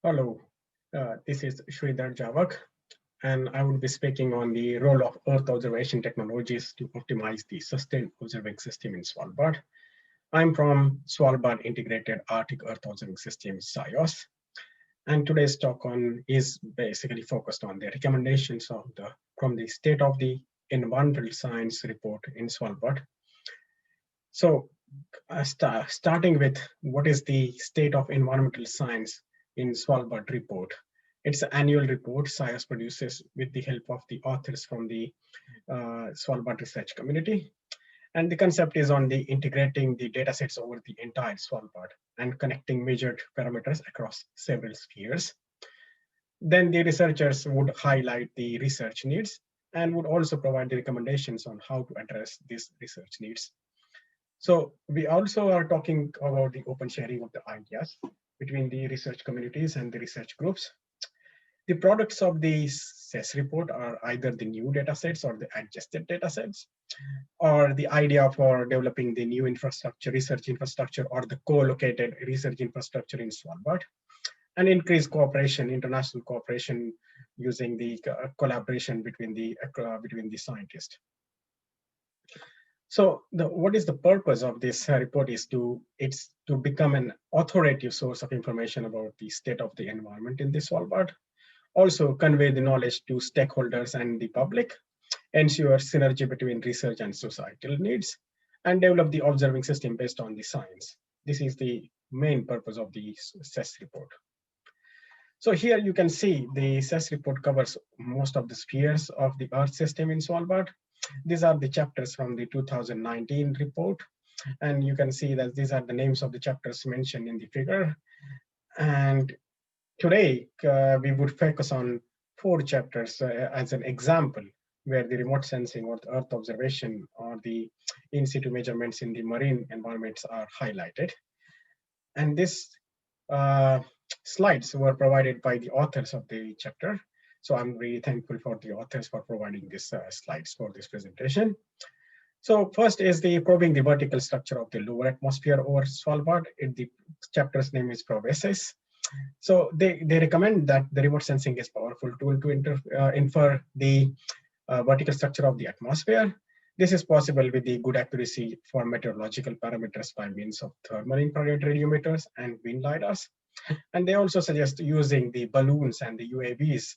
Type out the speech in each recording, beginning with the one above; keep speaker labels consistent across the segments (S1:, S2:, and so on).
S1: Hello, this is Shridhar Jawak, and I will be speaking on the role of Earth observation technologies to optimize the sustained observing system in Svalbard. I'm from Svalbard Integrated Arctic Earth Observing System, SIOS, and today's talk on is basically focused on the recommendations from the State of the Environmental Science report in Svalbard. So, starting with what is the state of environmental science in Svalbard report. It's an annual report SciS produces with the help of the authors from the Svalbard research community. And the concept is on the integrating the datasets over the entire Svalbard and connecting measured parameters across several spheres. Then the researchers would highlight the research needs and would also provide the recommendations on how to address these research needs. So we also are talking about the open sharing of the ideas between the research communities and the research groups. The products of the SAS report are either the new datasets or the adjusted datasets, or the idea for developing the new infrastructure, research infrastructure, or the co-located research infrastructure in Svalbard, and increased cooperation, international cooperation using the collaboration between the scientists. So what is the purpose of this report is it's to become an authoritative source of information about the state of the environment in the Svalbard, also convey the knowledge to stakeholders and the public, ensure synergy between research and societal needs, and develop the observing system based on the science. This is the main purpose of the SAS report. So here you can see the SAS report covers most of the spheres of the Earth system in Svalbard. These are the chapters from the 2019 report. And you can see that these are the names of the chapters mentioned in the figure. And today, we would focus on 4 chapters as an example, where the remote sensing or the Earth observation or the in situ measurements in the marine environments are highlighted. And these slides were provided by the authors of the chapter. So I'm really thankful for the authors for providing these slides for this presentation. So first is the probing the vertical structure of the lower atmosphere over Svalbard. The chapter's name is Proboscis. So they recommend that the remote sensing is a powerful tool to infer the vertical structure of the atmosphere. This is possible with the good accuracy for meteorological parameters by means of thermal infrared radiometers and wind lidars. And they also suggest using the balloons and the UAVs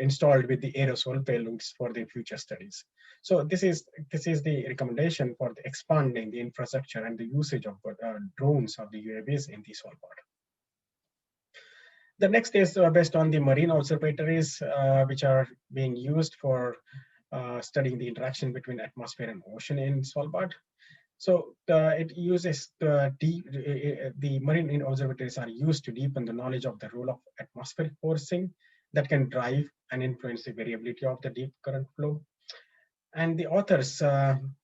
S1: installed with the aerosol payloads for the future studies. So this is the recommendation for the expanding the infrastructure and the usage of drones or the UAVs in the Svalbard. The next is based on the marine observatories, which are being used for studying the interaction between atmosphere and ocean in Svalbard. So it uses the marine observatories are used to deepen the knowledge of the role of atmospheric forcing that can drive and influence the variability of the deep current flow. And the authors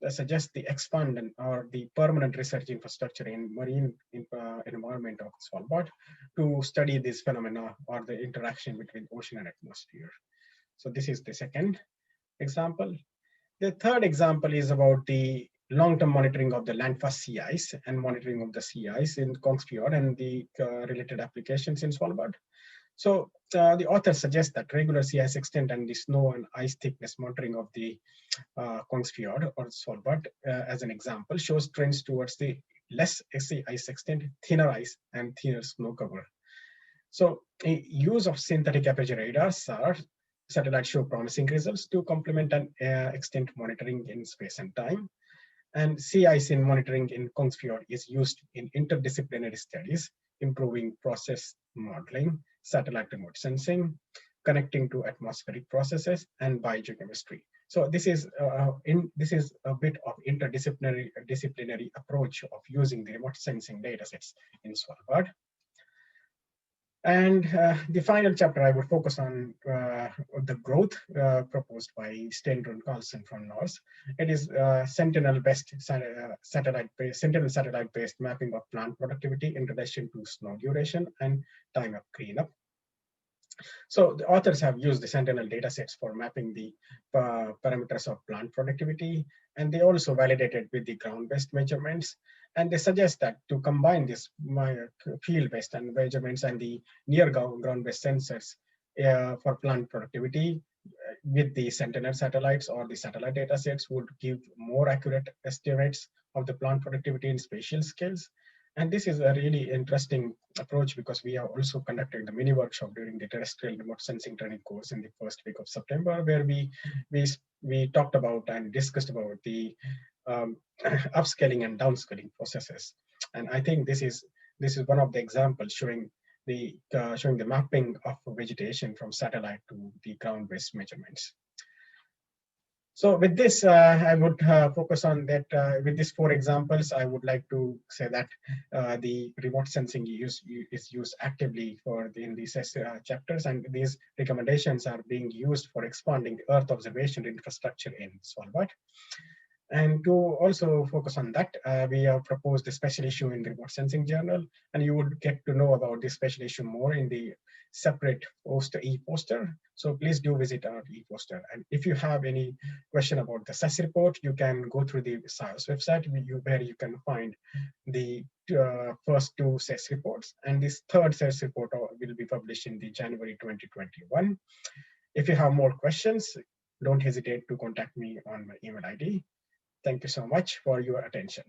S1: suggest the expanded or the permanent research infrastructure in marine environment of Svalbard to study this phenomena or the interaction between ocean and atmosphere. So this is the second example. The third example is about the long-term monitoring of the landfast sea ice and monitoring of the sea ice in Kongsfjord and the related applications in Svalbard. So the author suggests that regular sea ice extent and the snow and ice thickness monitoring of the Kongsfjord or Svalbard, as an example, shows trends towards the less sea ice extent, thinner ice, and thinner snow cover. So use of synthetic aperture radars or satellites show promising results to complement an extent monitoring in space and time. And sea ice in monitoring in Kongsfjord is used in interdisciplinary studies, improving process modeling, satellite remote sensing, connecting to atmospheric processes, and biogeochemistry. So this is a bit of interdisciplinary approach of using the remote sensing datasets in Svalbard. And the final chapter I would focus on the growth proposed by Stendur and Carlson from Norse. It is Sentinel-based satellite-based mapping of plant productivity in relation to snow duration and time of cleanup. So the authors have used the Sentinel datasets for mapping the parameters of plant productivity, and they also validated with the ground-based measurements. And they suggest that to combine this field-based and measurements and the near ground-based sensors for plant productivity with the Sentinel satellites or the satellite data sets would give more accurate estimates of the plant productivity in spatial scales. And this is a really interesting approach because we are also conducting the mini workshop during the terrestrial remote sensing training course in the first week of September, where we talked about and discussed about the upscaling and downscaling processes. And I think this is one of the examples showing the mapping of vegetation from satellite to the ground-based measurements. So with this, I would focus on that. With these 4 examples, I would like to say that the remote sensing is used actively in these chapters, and these recommendations are being used for expanding the Earth observation infrastructure in Svalbard. And to also focus on that, we have proposed a special issue in the Remote Sensing Journal, and you would get to know about this special issue more in the separate e-poster. So please do visit our e-poster. And if you have any question about the SAS report, you can go through the SAS website where you can find the first 2 SAS reports. And this third SAS report will be published in the January 2021. If you have more questions, don't hesitate to contact me on my email ID. Thank you so much for your attention.